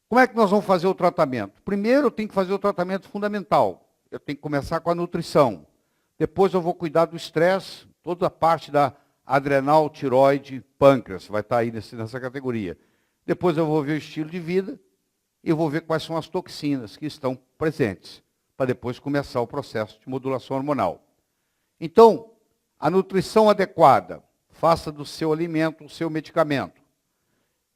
Como é que nós vamos fazer o tratamento? Primeiro, eu tenho que fazer o tratamento fundamental. Eu tenho que começar com a nutrição. Depois eu vou cuidar do estresse, toda a parte da adrenal, tiroide, pâncreas, vai estar aí nessa categoria. Depois eu vou ver o estilo de vida e vou ver quais são as toxinas que estão presentes, para depois começar o processo de modulação hormonal. Então, a nutrição adequada, faça do seu alimento o seu medicamento.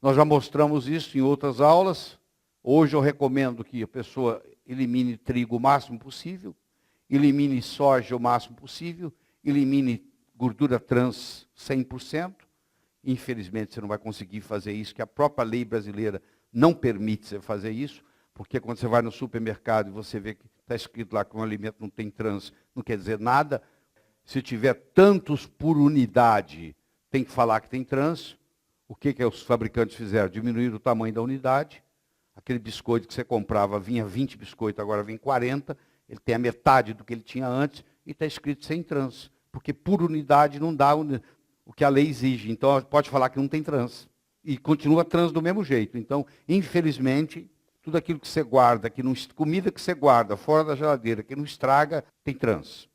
Nós já mostramos isso em outras aulas. Hoje eu recomendo que a pessoa elimine trigo o máximo possível, elimine soja o máximo possível, elimine gordura trans 100%. Infelizmente você não vai conseguir fazer isso, que a própria lei brasileira não permite você fazer isso, porque quando você vai no supermercado e você vê que está escrito lá que um alimento não tem trans, não quer dizer nada. Se tiver tantos por unidade, tem que falar que tem trans. O que os fabricantes fizeram? Diminuíram o tamanho da unidade. Aquele biscoito que você comprava vinha 20 biscoitos, agora vem 40. Ele tem a metade do que ele tinha antes e está escrito sem trans. Porque por unidade não dá o que a lei exige. Então pode falar que não tem trans. E continua trans do mesmo jeito. Então, infelizmente, tudo aquilo que você guarda, comida que você guarda fora da geladeira, que não estraga, tem trans.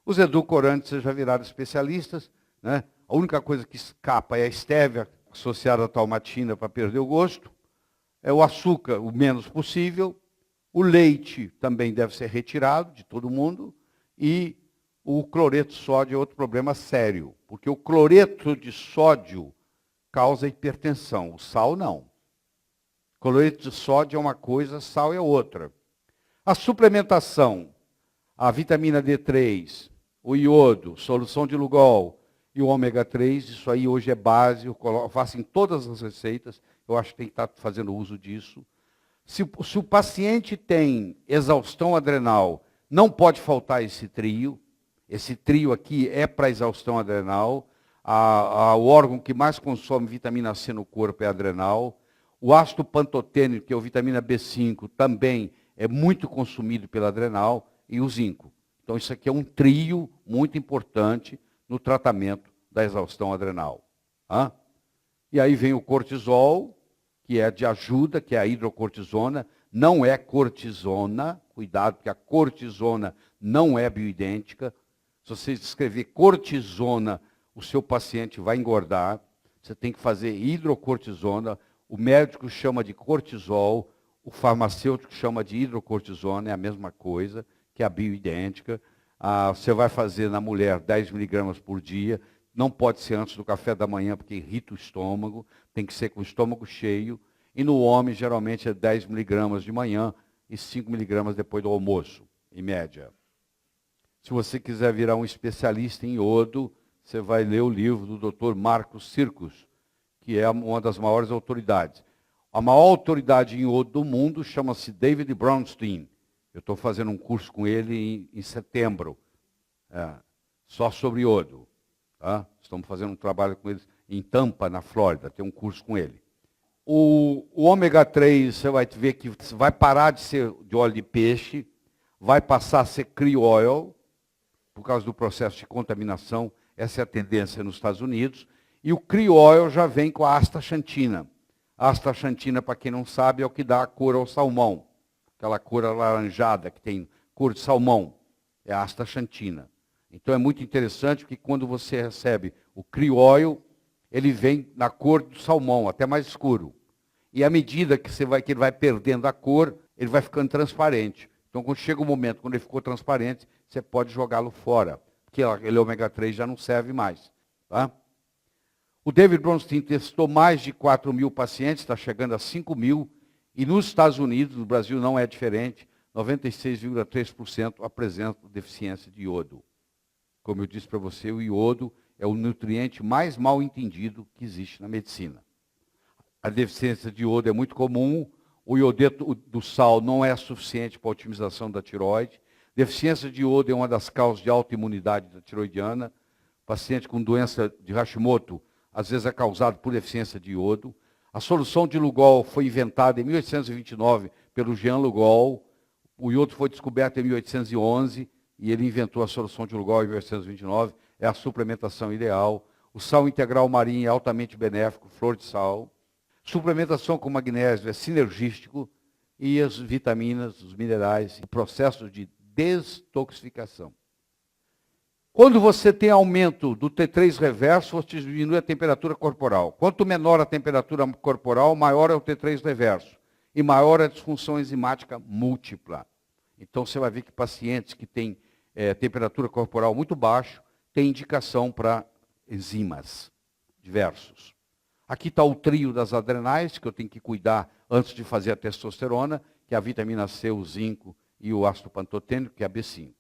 Os edulcorantes, vocês já viraram especialistas, né? A única coisa que escapa é a estévia, associada à talmatina para perder o gosto. É o açúcar, o menos possível. O leite também deve ser retirado de todo mundo. E o cloreto de sódio é outro problema sério, porque o cloreto de sódio causa hipertensão, o sal não. Cloreto de sódio é uma coisa, sal é outra. A suplementação, a vitamina D3, o iodo, solução de Lugol e o ômega 3, isso aí hoje é base, eu faço em todas as receitas, eu acho que tem que estar fazendo uso disso. Se o paciente tem exaustão adrenal, não pode faltar esse trio aqui é para exaustão adrenal, o órgão que mais consome vitamina C no corpo é adrenal, o ácido pantotênico, que é o vitamina B5, também é muito consumido pela adrenal, e o zinco. Então, isso aqui é um trio muito importante no tratamento da exaustão adrenal. E aí vem o cortisol, que é de ajuda, que é a hidrocortisona. Não é cortisona, cuidado, porque a cortisona não é bioidêntica. Se você escrever cortisona, o seu paciente vai engordar. Você tem que fazer hidrocortisona. O médico chama de cortisol, o farmacêutico chama de hidrocortisona, é a mesma coisa, que é a bioidêntica. Você vai fazer na mulher 10 miligramas por dia, não pode ser antes do café da manhã, porque irrita o estômago, tem que ser com o estômago cheio. E no homem, geralmente, é 10 miligramas de manhã e 5 miligramas depois do almoço, em média. Se você quiser virar um especialista em iodo, você vai ler o livro do Dr. Marcos Circus, que é uma das maiores autoridades. A maior autoridade em iodo do mundo chama-se David Brownstein. Eu estou fazendo um curso com ele em setembro, só sobre iodo. Estamos fazendo um trabalho com ele em Tampa, na Flórida, tem um curso com ele. O ômega 3, você vai ver que vai parar de ser de óleo de peixe, vai passar a ser crude oil, por causa do processo de contaminação, essa é a tendência nos Estados Unidos. E o crude oil já vem com a astaxantina. A astaxantina, para quem não sabe, é o que dá a cor ao salmão. Aquela cor alaranjada que tem cor de salmão. É a astaxantina. Então é muito interessante porque quando você recebe o crude oil, ele vem na cor do salmão, até mais escuro. E à medida que ele vai perdendo a cor, ele vai ficando transparente. Então quando chega o momento, quando ele ficou transparente, você pode jogá-lo fora. Porque aquele ômega 3 já não serve mais. O David Bronstein testou mais de 4 mil pacientes, está chegando a 5 mil. E nos Estados Unidos, no Brasil não é diferente, 96,3% apresentam deficiência de iodo. Como eu disse para você, o iodo é o nutriente mais mal entendido que existe na medicina. A deficiência de iodo é muito comum, o iodeto do sal não é suficiente para a otimização da tireoide. Deficiência de iodo é uma das causas de autoimunidade da tiroidiana. Paciente com doença de Hashimoto, às vezes é causado por deficiência de iodo. A solução de Lugol foi inventada em 1829 pelo Jean Lugol. O iodo foi descoberto em 1811 e ele inventou a solução de Lugol em 1829. É a suplementação ideal. O sal integral marinho é altamente benéfico, flor de sal. Suplementação com magnésio é sinergístico e as vitaminas, os minerais, o processo de detoxificação. Quando você tem aumento do T3 reverso, você diminui a temperatura corporal. Quanto menor a temperatura corporal, maior é o T3 reverso. E maior é a disfunção enzimática múltipla. Então você vai ver que pacientes que têm temperatura corporal muito baixa têm indicação para enzimas diversos. Aqui está o trio das adrenais, que eu tenho que cuidar antes de fazer a testosterona, que é a vitamina C, o zinco e o ácido pantotênico, que é a B5.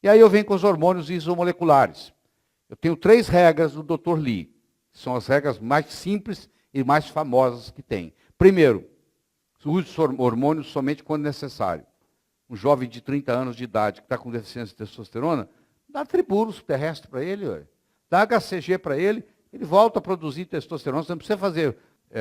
E aí eu venho com os hormônios isomoleculares. Eu tenho 3 regras do Dr. Lee, que são as regras mais simples e mais famosas que tem. Primeiro, use os hormônios somente quando necessário. Um jovem de 30 anos de idade que está com deficiência de testosterona, dá tribulos terrestre para ele, ué. Dá HCG para ele, ele volta a produzir testosterona, você não precisa fazer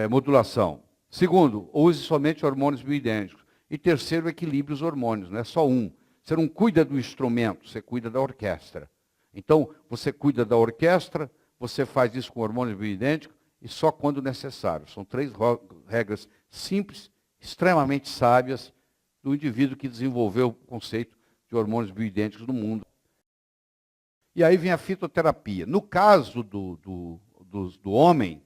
modulação. Segundo, use somente hormônios bioidênticos. E terceiro, equilibre os hormônios, não é só um. Você não cuida do instrumento, você cuida da orquestra. Então, você cuida da orquestra, você faz isso com hormônios bioidênticos e só quando necessário. São 3 regras simples, extremamente sábias, do indivíduo que desenvolveu o conceito de hormônios bioidênticos no mundo. E aí vem a fitoterapia. No caso do homem,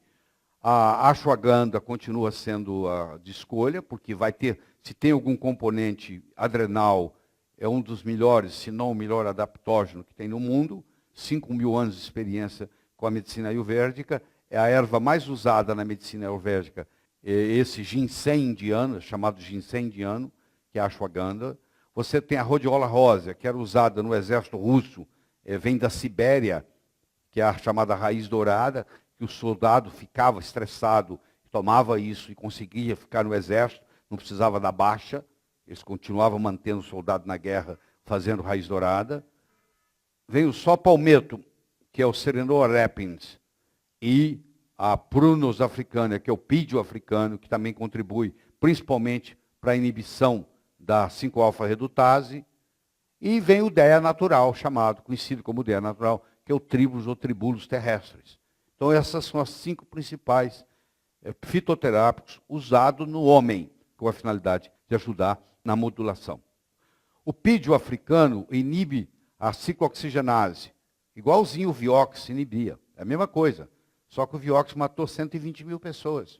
a ashwagandha continua sendo a de escolha, porque vai ter, se tem algum componente adrenal, é um dos melhores, se não o melhor adaptógeno que tem no mundo. 5.000 anos de experiência com a medicina ayurvédica. É a erva mais usada na medicina ayurvédica. É esse ginseng indiano, chamado ginseng indiano, que é a ashwagandha. Você tem a rhodiola rósea, que era usada no exército russo, vem da Sibéria, que é a chamada raiz dourada, que o soldado ficava estressado, tomava isso e conseguia ficar no exército, não precisava da baixa. Eles continuavam mantendo o soldado na guerra, fazendo raiz dourada. Vem o só palmeto, que é o Serenor repens, e a Prunus africana, que é o pídio africano, que também contribui principalmente para a inibição da 5-alfa-redutase. E vem o DEA natural, conhecido como DEA natural, que é o tribulus ou tribulus terrestres. Então essas são as 5 principais fitoterápicos usados no homem, com a finalidade de ajudar na modulação. O pídio africano inibe a ciclooxigenase, igualzinho o Vioxx inibia. É a mesma coisa, só que o Vioxx matou 120.000 pessoas.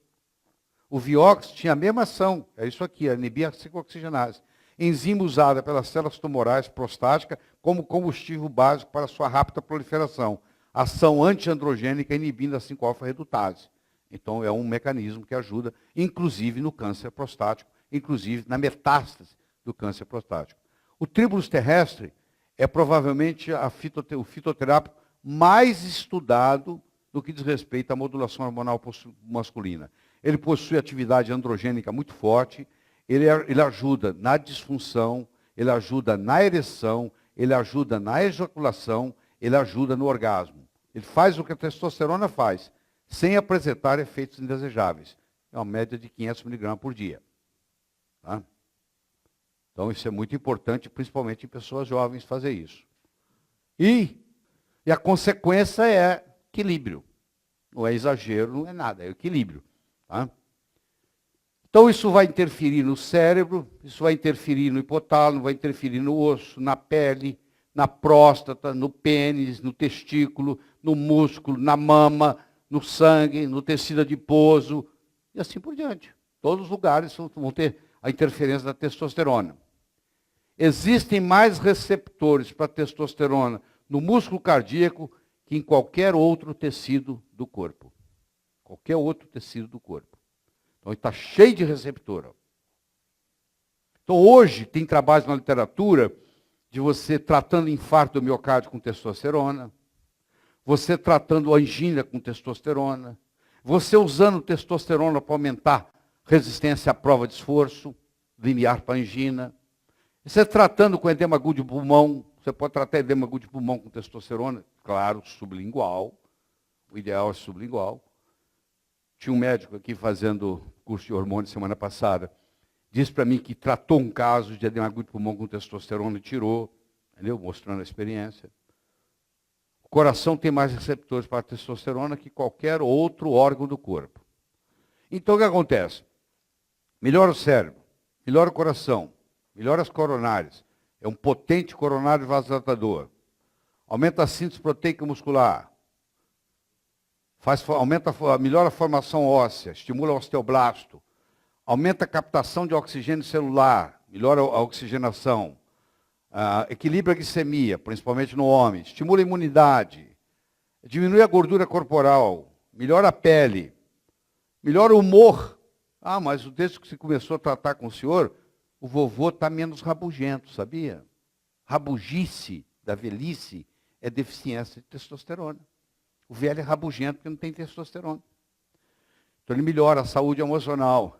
O Vioxx tinha a mesma ação, é isso aqui, inibia a ciclooxigenase. Enzima usada pelas células tumorais prostáticas como combustível básico para sua rápida proliferação. Ação antiandrogênica inibindo a 5-alfa-redutase. Então é um mecanismo que ajuda, inclusive no câncer prostático, inclusive na metástase do câncer prostático. O tribulus terrestre é provavelmente o fitoterápico mais estudado no que diz respeito à modulação hormonal masculina. Ele possui atividade androgênica muito forte, ele ajuda na disfunção, ele ajuda na ereção, ele ajuda na ejaculação, ele ajuda no orgasmo. Ele faz o que a testosterona faz, sem apresentar efeitos indesejáveis. É uma média de 500 miligramas por dia. Tá? Então isso é muito importante, principalmente em pessoas jovens, fazer isso. E a consequência é equilíbrio. Não é exagero, não é nada, é equilíbrio. Tá? Então isso vai interferir no cérebro, isso vai interferir no hipotálamo, vai interferir no osso, na pele, na próstata, no pênis, no testículo, no músculo, na mama, no sangue, no tecido adiposo, e assim por diante. Todos os lugares vão ter a interferência da testosterona. Existem mais receptores para testosterona no músculo cardíaco que em qualquer outro tecido do corpo. Qualquer outro tecido do corpo. Então está cheio de receptor. Então hoje tem trabalhos na literatura de você tratando infarto do miocárdio com testosterona, você tratando angina com testosterona, você usando testosterona para aumentar resistência à prova de esforço, linear para angina. Você tratando com edema agudo de pulmão, você pode tratar edema agudo de pulmão com testosterona, claro, sublingual. O ideal é sublingual. Tinha um médico aqui fazendo curso de hormônio semana passada, disse para mim que tratou um caso de edema agudo de pulmão com testosterona e tirou, entendeu? Mostrando a experiência. O coração tem mais receptores para testosterona que qualquer outro órgão do corpo. Então, o que acontece? Melhora o cérebro, melhora o coração, melhora as coronárias. É um potente coronário vasodilatador. Aumenta a síntese proteica muscular. Melhora a formação óssea, estimula o osteoblasto. Aumenta a captação de oxigênio celular, melhora a oxigenação. Equilibra a glicemia, principalmente no homem. Estimula a imunidade. Diminui a gordura corporal. Melhora a pele. Melhora o humor. Mas desde que você começou a tratar com o senhor, o vovô está menos rabugento, sabia? Rabugice da velhice é deficiência de testosterona. O velho é rabugento porque não tem testosterona. Então ele melhora a saúde emocional.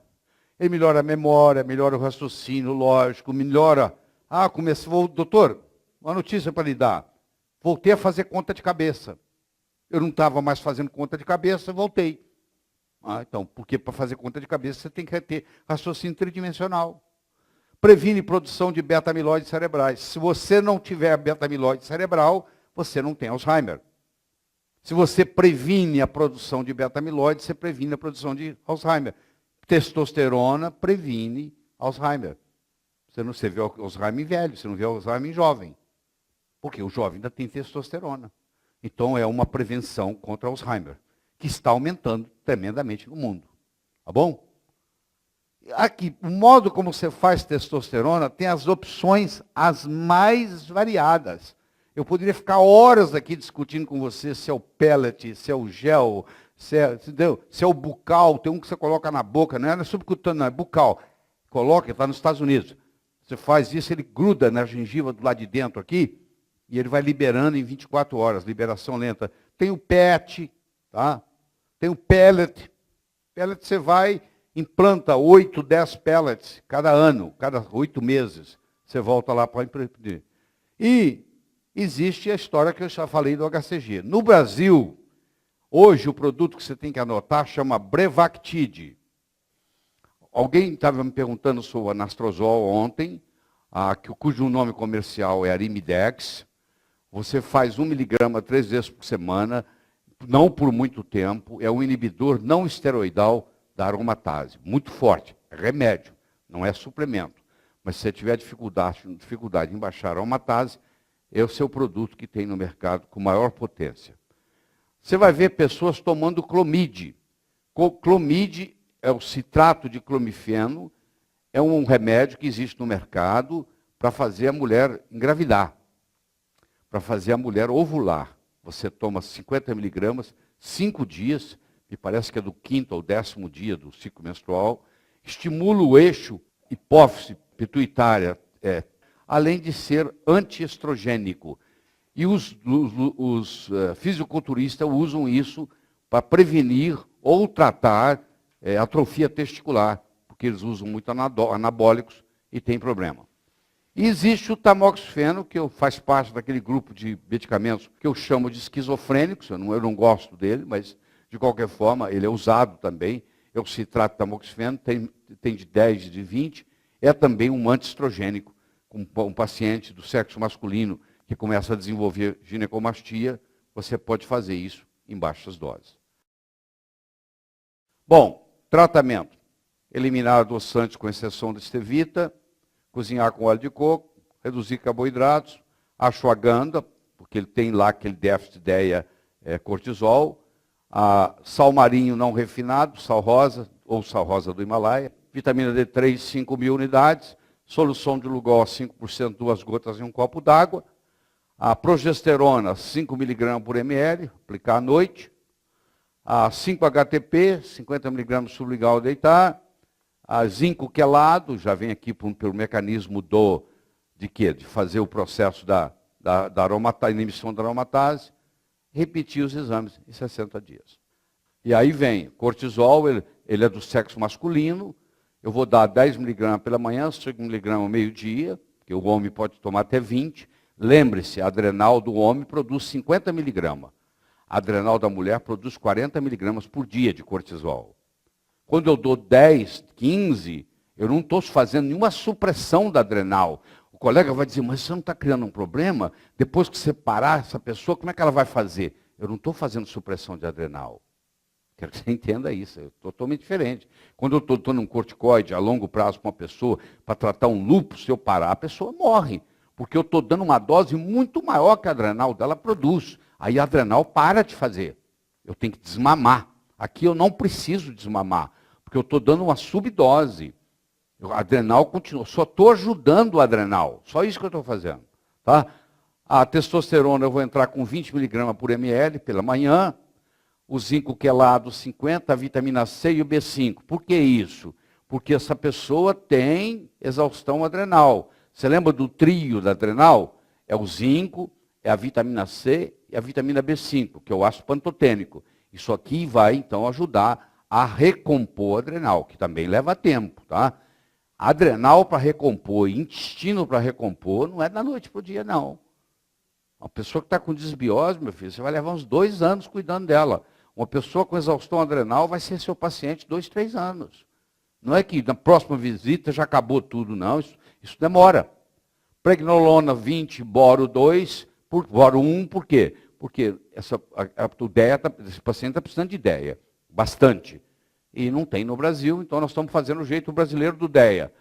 Ele melhora a memória, melhora o raciocínio lógico, melhora... doutor, uma notícia para lhe dar. Voltei a fazer conta de cabeça. Eu não estava mais fazendo conta de cabeça, voltei. Então, porque para fazer conta de cabeça você tem que ter raciocínio tridimensional. Previne produção de beta-amiloides cerebrais. Se você não tiver beta-amiloide cerebral, você não tem Alzheimer. Se você previne a produção de beta-amiloide, você previne a produção de Alzheimer. Testosterona previne Alzheimer. Você vê o Alzheimer em velho, você não vê o Alzheimer em jovem. Porque o jovem ainda tem testosterona. Então é uma prevenção contra Alzheimer, que está aumentando tremendamente no mundo. Tá bom? Aqui, o modo como você faz testosterona tem as opções as mais variadas. Eu poderia ficar horas aqui discutindo com você se é o pellet, se é o gel, se é o bucal. Tem um que você coloca na boca, não é subcutâneo, não é bucal. Coloca, está nos Estados Unidos. Você faz isso, ele gruda na gengiva do lado de dentro aqui, e ele vai liberando em 24 horas, liberação lenta. Tem o PET, tá? Tem o pellet. Pellet você vai, implanta 8, 10 pellets cada ano, cada 8 meses. Você volta lá para imprimir. E existe a história que eu já falei do HCG. No Brasil, hoje o produto que você tem que anotar chama Brevactid. Alguém estava me perguntando sobre o anastrozol ontem, cujo nome comercial é Arimidex. Você faz 1 miligrama 3 vezes por semana, não por muito tempo. É um inibidor não esteroidal da aromatase. Muito forte. É remédio, não é suplemento. Mas se você tiver dificuldade em baixar a aromatase, é o seu produto que tem no mercado com maior potência. Você vai ver pessoas tomando clomide. Clomide é o citrato de clomifeno, é um remédio que existe no mercado para fazer a mulher engravidar, para fazer a mulher ovular. Você toma 50 miligramas, 5 dias, me parece que é do 5º ao 10º dia do ciclo menstrual, estimula o eixo hipófise pituitária, além de ser antiestrogênico. E os fisiculturistas usam isso para prevenir ou tratar atrofia testicular, porque eles usam muito anabólicos e tem problema. E existe o tamoxifeno, que faz parte daquele grupo de medicamentos que eu chamo de esquizofrênicos, eu não gosto dele, mas de qualquer forma ele é usado também. É o citrato de tamoxifeno, tem de 10 e de 20, é também um antiestrogênico. Um paciente do sexo masculino que começa a desenvolver ginecomastia, você pode fazer isso em baixas doses. Bom, tratamento. Eliminar adoçantes com exceção da stevia, cozinhar com óleo de coco, reduzir carboidratos, ashwagandha, porque ele tem lá aquele déficit de ideia, cortisol, sal marinho não refinado, sal rosa ou sal rosa do Himalaia, vitamina D3, 5.000 unidades, solução de Lugol 5%, 2 gotas em um copo d'água, a progesterona 5 mg por ml, aplicar à noite, a 5-HTP, 50 mg sublingual deitar, a zinco quelado, já vem aqui pelo mecanismo de fazer o processo da emissão da aromatase, repetir os exames em 60 dias. E aí vem cortisol, ele é do sexo masculino, eu vou dar 10 mg pela manhã, 5 mg ao meio-dia, que o homem pode tomar até 20. Lembre-se, a adrenal do homem produz 50 mg. A adrenal da mulher produz 40 mg por dia de cortisol. Quando eu dou 10, 15, eu não estou fazendo nenhuma supressão da adrenal. O colega vai dizer, mas você não está criando um problema? Depois que você parar essa pessoa, como é que ela vai fazer? Eu não estou fazendo supressão de adrenal. Quero que você entenda isso, é totalmente diferente. Quando eu estou dando um corticoide a longo prazo para uma pessoa, para tratar um lúpus, se eu parar, a pessoa morre. Porque eu estou dando uma dose muito maior que a adrenal dela produz. Aí a adrenal para de fazer. Eu tenho que desmamar. Aqui eu não preciso desmamar, porque eu estou dando uma subdose. A adrenal continua, só estou ajudando o adrenal. Só isso que eu estou fazendo. Tá? A testosterona eu vou entrar com 20 mg por ml pela manhã. O zinco quelado 50, a vitamina C e o B5. Por que isso? Porque essa pessoa tem exaustão adrenal. Você lembra do trio da adrenal? É o zinco, é a vitamina C e a vitamina B5, que é o ácido pantotênico. Isso aqui vai, então, ajudar a recompor a adrenal, que também leva tempo, tá? Adrenal para recompor, intestino para recompor, não é da noite para o dia, não. Uma pessoa que está com desbiose, meu filho, você vai levar uns 2 anos cuidando dela. Uma pessoa com exaustão adrenal vai ser seu paciente 2, 3 anos. Não é que na próxima visita já acabou tudo, não. Isso demora. Pregnolona 20, boro 2, boro 1, por quê? Porque esse paciente está precisando de DEA, bastante. E não tem no Brasil, então nós estamos fazendo o jeito brasileiro do DEA.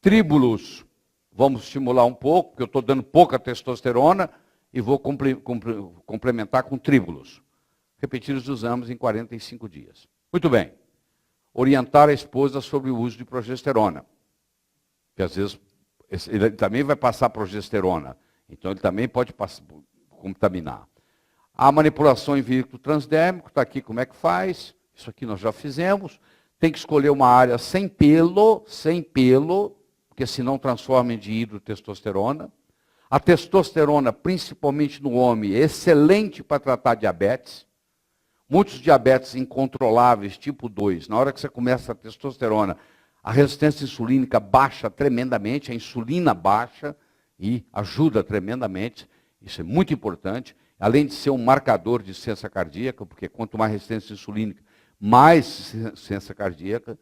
Tríbulos, vamos estimular um pouco, porque eu estou dando pouca testosterona, e vou complementar com tríbulos. Repetir os exames em 45 dias. Muito bem. Orientar a esposa sobre o uso de progesterona. Que às vezes ele também vai passar progesterona. Então ele também pode contaminar. A manipulação in vitro transdérmico, está aqui como é que faz. Isso aqui nós já fizemos. Tem que escolher uma área sem pelo, porque senão transforma em dihidrotestosterona. A testosterona, principalmente no homem, é excelente para tratar diabetes. Muitos diabetes incontroláveis, tipo 2, na hora que você começa a testosterona, a resistência insulínica baixa tremendamente, a insulina baixa e ajuda tremendamente. Isso é muito importante. Além de ser um marcador de insuficiência cardíaca, porque quanto mais resistência insulínica, mais insuficiência cardíaca.